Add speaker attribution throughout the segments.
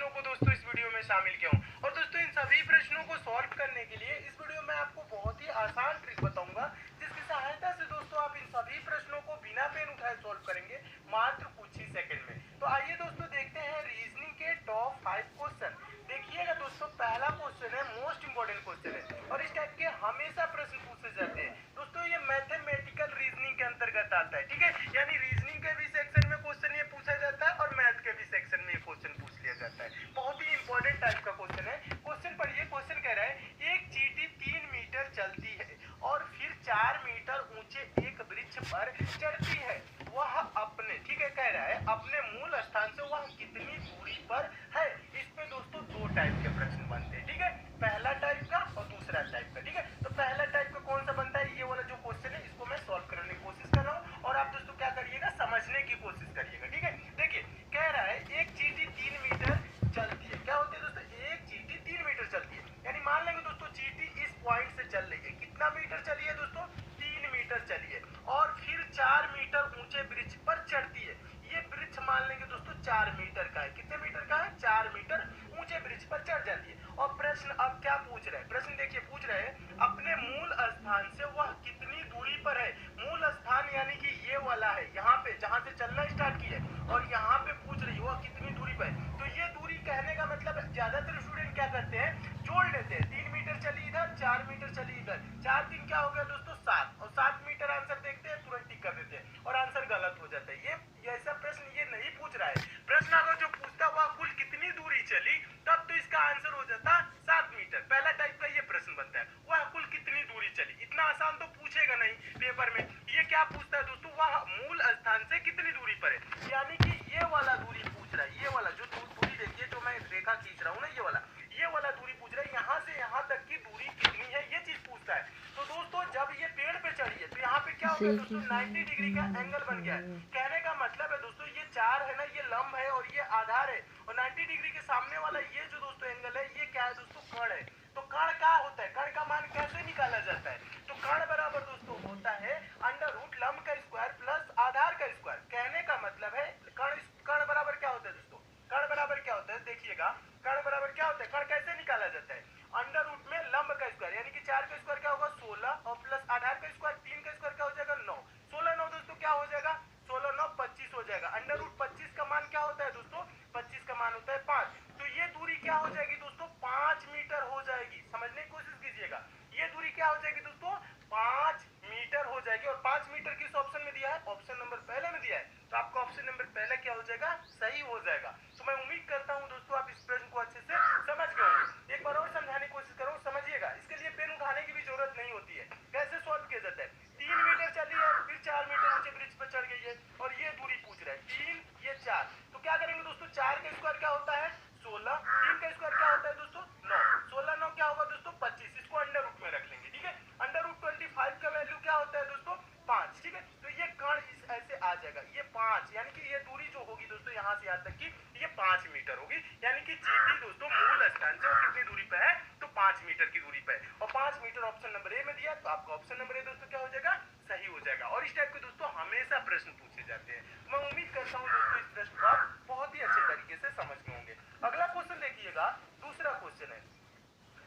Speaker 1: प्रश्नों को दोस्तों इस वीडियो में शामिल किया हूँ। और दोस्तों इन सभी प्रश्नों को सॉल्व करने के लिए इस वीडियो में आपको बहुत ही आसान ट्रिक बताऊंगा, जिसकी सहायता से दोस्तों आप इन सभी प्रश्नों को बिना पेन उठाए सॉल्व करेंगे मात्र कुछ ही सेकंड में। तो आइए दोस्तों देखते हैं रीजनिंग के टॉप 5 क्वेश्चन। देखिएगा दोस्तों, पहला क्वेश्चन है मोस्ट इंपोर्टेंट क्वेश्चन है और इस टाइप के हमेशा प्रश्न पूछे जाते हैं। दोस्तों ये मैथमेटिकल रीजनिंग के अंतर्गत आता है, ठीक है। यानी रीजनिंग के भी सेक्शन में क्वेश्चन ये पूछा जाता है और मैथ के भी सेक्शन में ये क्वेश्चन पूछ लिया जाता है। बहुत ही इंपॉर्टेंट टाइप का क्वेश्चन है। क्वेश्चन पढ़िए। क्वेश्चन कह रहा है एक चींटी 3 मीटर चलती है और फिर 4 मीटर ऊंचे एक वृक्ष पर चढ़ती है। वह अपने, ठीक है, कह रहा है अपने मूल स्थान से वह कितनी दूरी पर है। इस पे दोस्तों दो टाइप के प्रश्न बनते हैं, ठीक है। पहला टाइप का और दूसरा टाइप का, ठीक है। तो पहला टाइप का कौन सा बनता है, ये वाला जो क्वेश्चन है इसको मैं सॉल्व करने की कोशिश कर रहा हूँ और आप दोस्तों क्या करिएगा, समझने की कोशिश करिएगा, ठीक है। देखिए कह रहा है एक चींटी 3 मीटर चलती है। क्या होती है दोस्तों, एक चींटी 3 मीटर चलती है। यानी मान लेंगे दोस्तों चींटी इस पॉइंट से चल रही है। कितना मीटर चली है दोस्तों, 3 मीटर चली है और फिर 4 मीटर ऊंचे वृक्ष पर चढ़ती है। ये वृक्ष मान लेंगे दोस्तों 4 मीटर का है। कितने मीटर का है, 4 मीटर ऊंचे वृक्ष पर चढ़ जाती है। और प्रश्न अब क्या पूछ रहे हैं, प्रश्न देखिए पूछ रहे हैं अपने मूल स्थान से वह कितनी दूरी पर है। मूल स्थान यानी कि ये वाला है, यहाँ पे जहाँ से चलना स्टार्ट की है और यहाँ पे पूछ रही है वह कितनी दूरी पर है। तो ये दूरी कहने का मतलब ज्यादातर स्टूडेंट क्या करते हैं, जोड़ लेते हैं। 3 मीटर चली इधर, 4 मीटर चली इधर, 4 3 क्या हो गया दोस्तों 7 और 7 मीटर आंसर देखते हैं, तुरंत टिक कर देते हैं और आंसर गलत हो जाता है। ये ऐसा प्रश्न ये नहीं पूछ रहा है। प्रश्न अगर जो पूछता वह कुल कितनी दूरी चली, तब तो इसका आंसर हो जाता 7 मीटर। पहला टाइप का ये प्रश्न बनता है, वह कुल कितनी दूरी चली। इतना आसान तो पूछेगा नहीं पेपर में। ये क्या पूछता है दोस्तों, वह मूल स्थान से कितनी दूरी पर है। यानी कि ये वाला दूरी पूछ रहा है, ये वाला जो दूरी देखिए जो मैं रेखा खींच रहा हूँ ना, ये वाला दूरी पूछ रहा है। यहाँ से यहाँ तक की दूरी कितनी है, ये चीज पूछता है। तो दोस्तों जब ये पेड़ पे चढ़ी है तो यहाँ पे क्या हो गया दोस्तों, 90 डिग्री का एंगल बन गया है। कहने का मतलब है दोस्तों ये 4 है ना, ये लंब है और ये आधार है और 90 डिग्री के सामने वाला ये जो दोस्तों एंगल है, ये क्या है दोस्तों, कर्ण है। तो कर्ण क्या होता है, कर्ण का मान कैसे निकाला जाता है, तो कर्ण बराबर दोस्तों होता है अंडर रूट लंब का स्क्वायर प्लस आधार का स्क्वायर। कहने का मतलब है कर्ण बराबर क्या होता है दोस्तों, कर्ण बराबर क्या होता है, देखिएगा कर्ण बराबर क्या होता है, कर्ण कैसे निकाला जाता है, अंडर रूट में लंब का स्क्वायर यानी कि 4 का स्क्वायर क्या होगा 16 और प्लस आधार का स्क्वायर 3 का स्क्वायर क्या हो जाएगा 9। 16 9 दोस्तों क्या हो जाएगा, 16 9 25 हो जाएगा। अंडर रूट 25 का मान क्या होता है दोस्तों, 25 का मान होता है 5। तो ये दूरी क्या हो जाएगी दोस्तों, 5 मीटर हो जाएगी। समझने की कोशिश कीजिएगा, ये दूरी क्या हो जाएगी दोस्तों, 5 मीटर हो जाएगी। और 5 मीटर किस ऑप्शन में दिया है, ऑप्शन नंबर पहले में दिया है। तो आपका ऑप्शन नंबर पहले क्या हो जाएगा, सही हो जाएगा। तो मैं उम्मीद करता हूं दोस्तों आप इस प्रश्न को अच्छे से समझ गए होंगे। एक बार और समझाने की कोशिश करूं, समझिएगा। इसके लिए पेन उठाने की भी जरूरत नहीं होती है। कैसे सॉल्व किया जाता है, 3 मीटर चली है फिर 4 मीटर ऊंचे वृक्ष पर चढ़ गई है और ये दूरी पूछ रहा है 3 ये 4। तो क्या करेंगे दोस्तों, 4 का स्क्वायर क्या होता है 16, 3 का स्क्वायर क्या होता है दोस्तों 9, 16 9 क्या होगा दोस्तों 25। इसको अंडर रूट में रख लेंगे, ठीक है। अंडर रूट 25 का वैल्यू क्या होता है दोस्तों 5, ठीक है। तो ये कर्ण इस ऐसे आ जाएगा, ये 5 यानी कि ये दूरी जो होगी दोस्तों यहाँ से यहाँ तक की ये 5 मीटर होगी। यानी कि चींटी दोस्तों मूल स्थान से वो कितनी दूरी पे है, तो 5 मीटर की दूरी पे है और 5 मीटर ऑप्शन नंबर ए में दिया। तो आपका ऑप्शन नंबर ए दोस्तों क्या हो जाएगा, सही हो जाएगा। और इस टाइप के दोस्तों हमेशा प्रश्न पूछे जाते हैं। मैं उम्मीद करता हूँ दोस्तों इस प्रश्न को आप बहुत ही अच्छे तरीके से समझ गए होंगे। अगला क्वेश्चन देखिएगा, दूसरा क्वेश्चन है।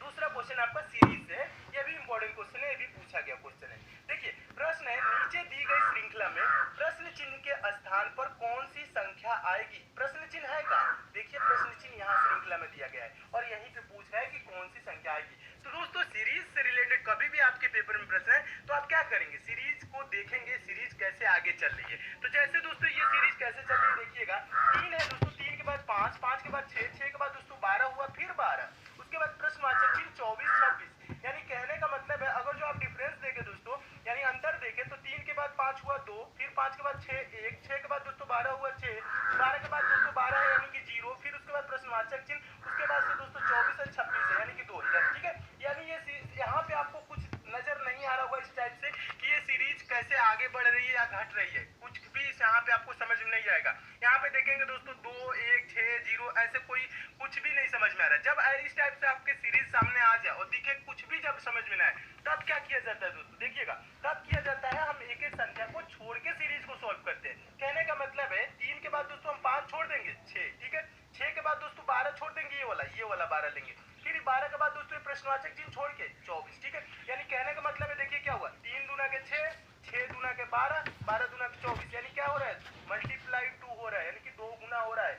Speaker 1: दूसरा क्वेश्चन आपका सीरीज से, ये भी इंपॉर्टेंट क्वेश्चन है, ये भी पूछा गया क्वेश्चन है। देखिए प्रश्न है नीचे दी गई श्रृंखला में प्रश्न चिन्ह के स्थान पर कौन सी संख्या आएगी। प्रश्न चिन्ह है कहाँ, देखिए प्रश्न चिन्ह यहाँ श्रृंखला में दिया गया है और यहीं पे पूछ रहा है कि कौन सी संख्या आएगी। तो दोस्तों सीरीज से रिलेटेड कभी भी आपके पेपर में प्रश्न है तो आप क्या करेंगे, सीरीज को देखेंगे, सीरीज कैसे आगे चल रही है। तो जैसे दोस्तों ये सीरीज कैसे चल रही है देखिएगा, 3 है दोस्तों, 3 के बाद 5, 5 के बाद 6, 6 के बाद दोस्तों 12 हुआ, फिर 12, उसके बाद प्रश्नवाचक चिन्ह 24 26। यानी कहने का मतलब है अगर जो आप डिफरेंस देखें दोस्तों, यानी अंतर देखें तो 3 के बाद 5 हुआ 2, फिर 5 के बाद 6 1, 6 के बाद दोस्तों 12 हुआ 6, 12 के बाद दोस्तों 12 है यानी कि 0, फिर उसके बाद प्रश्नवाचक चिन्ह, उसके बाद से दोस्तों 24 और 26 है यानी कि 2 इधर, ठीक है। यानी ये यहाँ पे आपको कुछ नजर नहीं आ रहा होगा इस टाइप से कि ये सीरीज कैसे आगे बढ़ रही है या घट रही है, कुछ भी यहाँ पे आपको समझ में नहीं आएगा। यहाँ पे देखेंगे दोस्तों 2 1 6 0 ऐसे कोई कुछ भी नहीं समझ में आ रहा है। जब इस टाइप से आपके सीरीज सामने आ जाए और दिखे कुछ भी जब समझ में ना आए, तब क्या किया जाता है दोस्तों, देखिएगा तब किया जाता है हम एक एक संख्या को छोड़ के सीरीज को सॉल्व करते हैं। कहने का मतलब है 3 के बाद दोस्तों हम 5 छोड़ देंगे 6, ठीक है, 6 के बाद दोस्तों 12 छोड़ ये वाला 12 लेंगे। फिर 12 के बाद दोस्तों प्रश्नवाचक चिन्ह छोड़ के 24, ठीक है। यानी कहने का मतलब है, देखिए क्या हुआ, 3 दूना के 6, 6 दूना के 12, 12 दूना के 24, यानी क्या हो रहा है, मल्टीप्लाई 2 हो रहा है, यानी कि 2 गुना हो रहा है।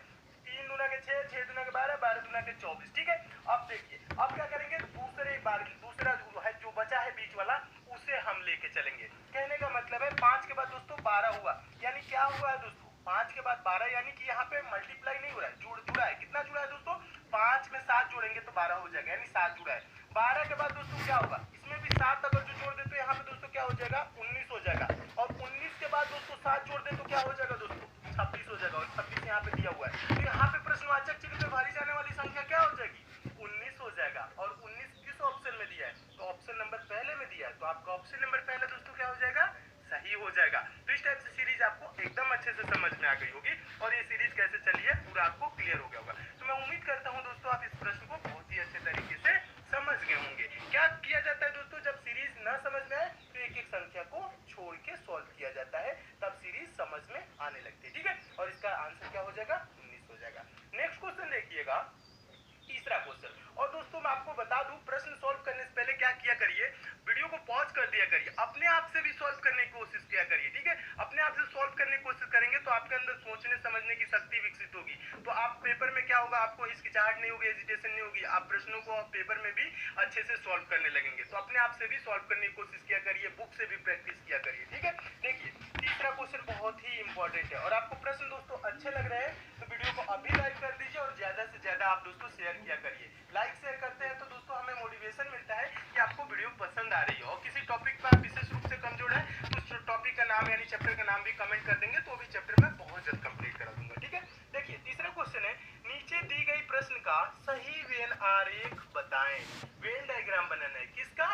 Speaker 1: 3 दूना के 6, 6 दूना के 12, 12 दूना के 24, ठीक है। अब देखिए अब क्या करेंगे, दूसरा जो बचा है बीच वाला, उसे हम लेके चलेंगे। कहने का मतलब है 5 के बाद दोस्तों 12 हुआ, यानी क्या हुआ है दोस्तों, 5 के बाद 12, यानी कि यहाँ पे मल्टीप्लाई नहीं हो रहा है, जुड़ा है। कितना जुड़ा है दोस्तों, 5 में 7 जोड़ेंगे तो 12 हो जाएगा, यानी 7 जुड़ा है। 12 के बाद दोस्तों क्या होगा, इसमें भी 7 अगर जो जोड़ दे तो यहाँ पे दोस्तों क्या हो जाएगा, 19 हो जाएगा। और 19 के बाद दोस्तों 7 जोड़ दे तो क्या हो जाएगा दोस्तों, 26 हो जाएगा। और 26 यहाँ पे दिया हुआ है, तो यहाँ पे प्रश्नवाचक चिन्ह पे भारी जाने वाली संख्या क्या हो जाएगी, 19 हो जाएगा। और 19 किस ऑप्शन में दिया है, तो ऑप्शन नंबर पहले में दिया है, तो आपका ऑप्शन नंबर पहले दोस्तों क्या हो जाएगा, सही हो जाएगा। तो इस टाइप से सीरीज आपको एकदम अच्छे से समझ में आ गई होगी, और ये सीरीज कैसे चली है पूरा आपको क्लियर हो गया होगा। तो मैं उम्मीद करता हूँ दोस्तों आप इस प्रश्न को बहुत ही अच्छे तरीके से समझ गए होंगे। क्या किया जाता है दोस्तों, जब सीरीज न समझ में आए तो एक एक संख्या को छोड़ के सॉल्व किया जाता है, तब सीरीज समझ में आने लगती है, ठीक है। और इसका आंसर क्या हो जाएगा, 19 हो जाएगा। नेक्स्ट क्वेश्चन देखिएगा, तीसरा क्वेश्चन। और दोस्तों मैं आपको बता दूं, प्रश्न सॉल्व करने से पहले क्या किया करिए, वीडियो को पॉज कर दिया करिए, अपने आप से भी सॉल्व करने की कोशिश किया करिए, ठीक है। अपने आप से सॉल्व करने की कोशिश करेंगे तो आपके अंदर सोचने समझने की शक्ति विकसित होगी, तो आप पेपर में क्या होगा, आपको हिचकिचाहट नहीं होगी, हेजिटेशन नहीं होगी, आप प्रश्नों को पेपर में भी अच्छे से सॉल्व करने लगेंगे। तो अपने आप से भी सॉल्व करने की कोशिश किया करिए, बुक से भी प्रैक्टिस किया करिए, ठीक है। देखिए तीसरा क्वेश्चन बहुत ही इंपॉर्टेंट है, और आपको प्रश्न दोस्तों अच्छे लग रहे हैं तो वीडियो को अभी लाइक कर दीजिए, और ज्यादा से ज्यादा आप दोस्तों शेयर किया करिए। लाइक शेयर करते हैं तो दोस्तों हमें मोटिवेशन मिलता है कि आपको वीडियो पसंद आ रही है, और किसी टॉपिक पर आप विशेष रूप से कमजोर है तो उस टॉपिक का नाम यानी चैप्टर का नाम भी कमेंट कर देंगे, तो भी चैप्टर में बहुत जल्द कंप्लीट करा दूंगा, ठीक है। देखिए तीसरा क्वेश्चन है, नीचे दी गई प्रश्न का सही वेन आरेख बताएं। वेन डायग्राम बनाना है, किसका,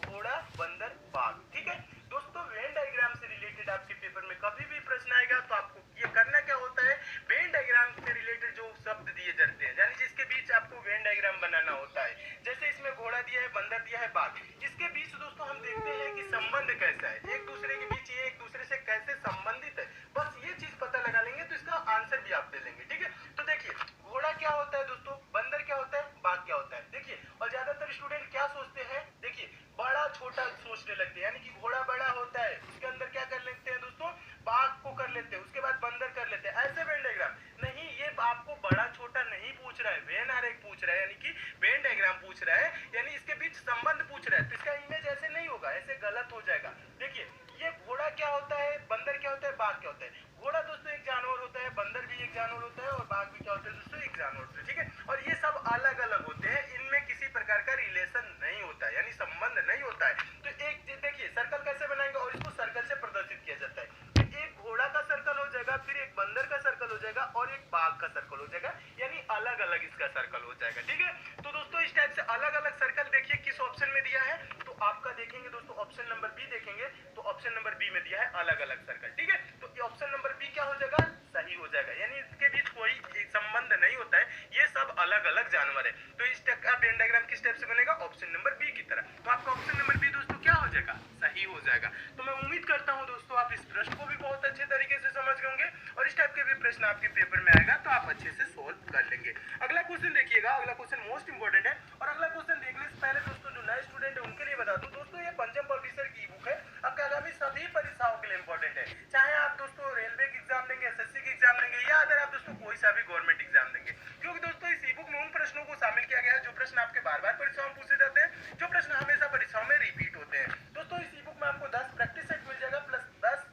Speaker 1: घोड़ा बंदर बाघ, ठीक है। दोस्तों वेन डायग्राम से रिलेटेड आपके पेपर में कभी भी प्रश्न आएगा तो आपको ये करना क्या होता है, वेन डायग्राम से रिलेटेड जो शब्द दिए जाते हैं, यानी जिसके बीच आपको वेन डायग्राम बनाना होता है, जैसे इसमें घोड़ा दिया है, बंदर दिया है, बाघ, इसके बीच दोस्तों हम देखते हैं कि संबंध कैसा है, एक दूसरे के बीच ये एक दूसरे से कैसे संबंधित है, बस ये चीज पता लगा लेंगे तो इसका आंसर भी आप दे लेंगे, ठीक है। तो देखिए घोड़ा क्या होता है दोस्तों, बंदर क्या होता है, बाघ क्या होता है। देखिए और ज्यादातर स्टूडेंट क्या सोचते हैं, देखिए बड़ा छोटा सोचने लगते हैं, यानी कि घोड़ा बड़ा होता है, उसके अंदर क्या कर लेते हैं दोस्तों, बाघ को कर लेते हैं, उसके बाद बंदर कर लेते हैं, ऐसे वेन डायग्राम नहीं, ये आपको बड़ा छोटा नहीं पूछ रहा है, वेन आरेख पूछ रहा है, यानी कि वेन डायग्राम पूछ रहा है, यानी इसके बीच संबंध पूछ रहा है, तो इसका इमेज ऐसे नहीं होगा, ऐसे गलत हो जाएगा। देखिए ये घोड़ा क्या होता है, बंदर क्या होता है, बाघ क्या होता है। घोड़ा दोस्तों एक जानवर होता है, बंदर भी एक जानवर होता है, और बाघ भी क्या होता है दोस्तों, एक जानवर होता है, ठीक है। और ये सब अलग अलग होते हैं, इनमें किसी प्रकार का रिलेशन नहीं होता है, यानी संबंध नहीं होता है। तो एक देखिए सर्कल कैसे बनाएंगे, और इसको सर्कल से प्रदर्शित किया जाता है, तो एक घोड़ा का सर्कल हो जाएगा, फिर एक बंदर का सर्कल हो जाएगा, और एक बाघ का सर्कल हो जाएगा, यानी अलग अलग इसका सर्कल हो जाएगा, ठीक है। तो दोस्तों इस टाइप से अलग अलग सर्कल देखिए किस ऑप्शन में दिया है, तो आपका देखेंगे दोस्तों ऑप्शन नंबर बी देखेंगे, तो ऑप्शन नंबर बी में दिया है अलग अलग सर्कल, ठीक है। तो ये ऑप्शन नंबर बी क्या हो जाएगा, सही हो जाएगा, यानी इसके बीच कोई संबंध नहीं होता है, ये सब अलग अलग जानवर है। तो इस टाइप का वेन डायग्राम किस टाइप से बनेगा, ऑप्शन नंबर बी की तरह। तो आपका ऑप्शन नंबर बी दोस्तों क्या हो जाएगा, सही हो जाएगा। तो मैं उम्मीद करता हूं दोस्तों आप इस प्रश्न को भी बहुत अच्छे तरीके से समझ गए होंगे, और इस टाइप के भी प्रश्न आपके पेपर में आएगा तो आप अच्छे से सोल्व कर लेंगे। अगला क्वेश्चन देखिएगा, अगला क्वेश्चन मोस्ट इंपोर्टेंट है, और अगला क्वेश्चन देखने से पहले दोस्तों जो नए स्टूडेंट है उनके लिए बता दूं दोस्तों, ये पंचम पब्लिशर की बुक है, आपके आगामी सभी परीक्षाओं के लिए इंपॉर्टेंट है, चाहे आप दोस्तों रेलवे की एग्जाम देंगे, एसएससी की एग्जाम देंगे, या अगर आप दोस्तों कोई सा भी गवर्नमेंट एग्जाम देंगे, क्योंकि दोस्तों इस ई बुक में उन प्रश्नों को शामिल किया गया है जो प्रश्न आपके बार बार परीक्षाओं में पूछे जाते हैं, जो प्रश्न हमेशा परीक्षाओं में रिपीट होते हैं। दोस्तों इस ई बुक में आपको 10 प्रैक्टिस सेट मिल जाएगा, प्लस 10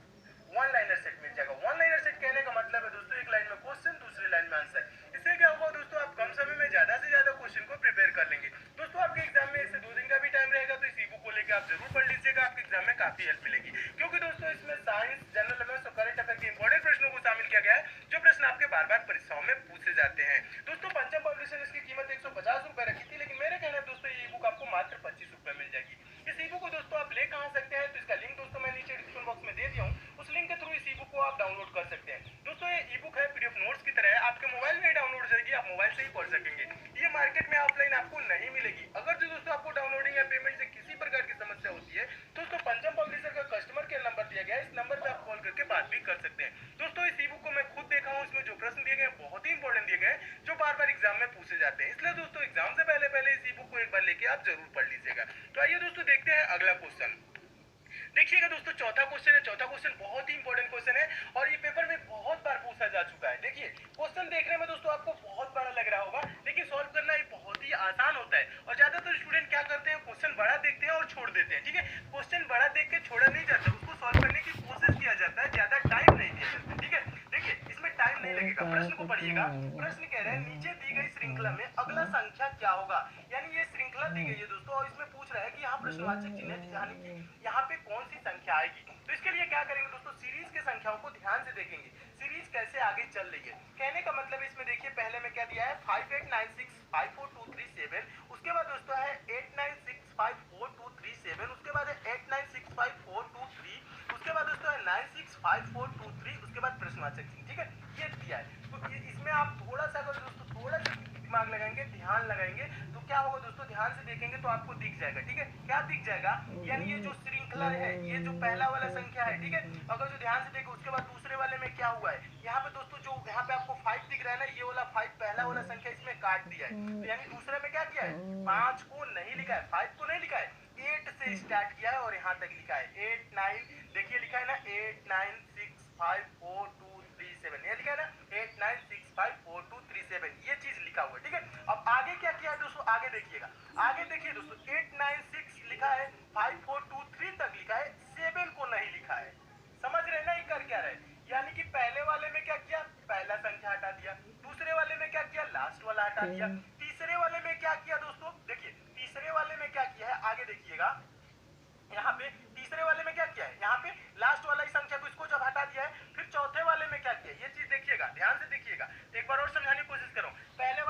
Speaker 1: वन लाइनर सेट मिल जाएगा। वन लाइनर सेट कहने का मतलब है दोस्तों एक लाइन में क्वेश्चन, दूसरी लाइन में आंसर। इससे क्या होगा दोस्तों, आप कम समय में ज्यादा से ज्यादा क्वेश्चन को प्रिपेयर कर लेंगे। दोस्तों आपके एग्जाम में इससे 2 दिन का भी टाइम रहेगा, तो इस ई बुक को लेकर आप जरूर पढ़ लीजिएगा, आपके एग्जाम में काफी हेल्प मिलेगी, क्योंकि दोस्तों इसमें साइंस, जनरल अवेयरनेस और करंट अफेयर के इंपॉर्टेंट प्रश्नों को शामिल किया गया है, जो प्रश्न आपके बार बार परीक्षाओं में पूछे जाते हैं। दोस्तों पंचम पब्लिशर इसकी कीमत 150 रुपए रखी थी, लेकिन मेरे कहने दोस्तों ये ई बुक आपको मात्र 25 रुपए मिल जाएगी। इस ई बुक को दोस्तों आप ले कहां सकते हैं, तो इसका लिंक दोस्तों मैं नीचे डिस्क्रिप्शन बॉक्स में दे दिया हूं, उस लिंक के थ्रू इस ई बुक को आप डाउनलोड कर सकते हैं। दोस्तों ये ई बुक है पीडीएफ नोट्स की तरह है, आपके मोबाइल में ही डाउनलोड हो जाएगी, आप मोबाइल से ही पढ़ सकेंगे, ये मार्केट में ऑफलाइन आपको नहीं मिलेगी। अगर जो दोस्तों आपको डाउनलोडिंग या पेमेंट से किसी प्रकार की समस्या होती है, दोस्तों पंचम पब्लिशर का कस्टमर केयर नंबर दिया गया है, इस नंबर पे आप कॉल करके बात भी कर सकते हैं। दोस्तों इस ई बुक को मैं खुद देखा रखा हूँ इसमें जो प्रश्न दिए गए हैं बहुत ही इंपॉर्टेंट दिए गए हैं, जो बार बार एग्जाम में पूछे जाते हैं। इसलिए दोस्तों एग्जाम से पहले पहले इस ई बुक को एक बार लेके आप जरूर पढ़ लीजिएगा। तो आइए दोस्तों देखते हैं अगला क्वेश्चन। देखिएगा दोस्तों चौथा क्वेश्चन है। चौथा क्वेश्चन बहुत ही इंपॉर्टेंट क्वेश्चन है और ये पेपर में बहुत बार पूछा जा चुका है। देखिए क्वेश्चन देखने में दोस्तों आपको बहुत बड़ा लग रहा होगा, लेकिन सॉल्व करना ये बहुत ही आसान होता है। और ज्यादातर स्टूडेंट क्या करते हैं, क्वेश्चन बड़ा देखते हैं और छोड़ देते हैं। ठीक है, क्वेश्चन बड़ा देख के छोड़ा नहीं जाता, उसको सॉल्व करने की कोशिश किया जाता है, ज्यादा टाइम नहीं दिया जाता। ठीक है, देखिए इसमें टाइम नहीं लगेगा। प्रश्न को पढ़िएगा। प्रश्न कह रहे हैं नीचे दी गई श्रृंखला में अगला संख्या क्या होगा। यानी ये श्रृंखला दी गई है दोस्तों और इसमें पूछ रहा है कि यहाँ प्रश्नवाचक चिन्ह है, यानी कि यहाँ पे कौन सी संख्या आएगी। तो इसके लिए क्या करेंगे दोस्तों, सीरीज के संख्याओं को ध्यान से देखेंगे, सीरीज कैसे आगे चल रही है। कहने का मतलब इसमें देखिए पहले में क्या दिया है 58965423 उसके बाद दोस्तों है 89654237, उसके बाद है 896542 उसके बाद दोस्तों है 965423, उसके बाद प्रश्नवाचक चिन्ह। ठीक है, ये दिया है। तो इसमें आप थोड़ा सा अगर दोस्तों थोड़ा सा दिमाग लगाएंगे, ध्यान लगाएंगे, तो क्या होगा दोस्तों, ध्यान से देखेंगे तो आपको दिख जाएगा। ठीक है, क्या दिख जाएगा, यानी ये जो श्रृंखला है, ये जो पहला वाला संख्या है, ठीक है, अगर जो ध्यान से देखो उसके बाद दूसरे वाले में क्या हुआ है, यहाँ पे दोस्तों जो यहाँ पे आपको 5 दिख रहा है ना, ये वाला 5 पहला वाला संख्या इसमें काट दिया है। तो यानी दूसरे में क्या किया है, 5 को नहीं लिखा है, 5 को नहीं लिखा है, 8 से स्टार्ट किया है और यहाँ तक लिखा है 8 9, देखिए लिखा है ना 89654237, ये लिखा है ना 89654237, ये चीज लिखा हुआ है। ठीक है, अब आगे क्या किया है दोस्तों, आगे देखिएगा, आगे देखिए दोस्तों 896 लिखा है, 5423 तक लिखा है, 7 को नहीं लिखा है। समझ रहे ना ये कर क्या रहे, यानी कि पहले वाले में क्या किया, पहला संख्या हटा दिया, दूसरे वाले में क्या किया, लास्ट वाला हटा दिया, तीसरे वाले में क्या किया दोस्तों, देखिए तीसरे वाले में क्या किया है, आगे देखिएगा, यहाँ पे तीसरे वाले में क्या किया है, यहाँ पे लास्ट वाला ही संख्या को इसको जब हटा दिया है, फिर चौथे वाले में क्या किया, ये चीज देखिएगा, ध्यान से देखिएगा, एक बार और समझाने की कोशिश करो। पहले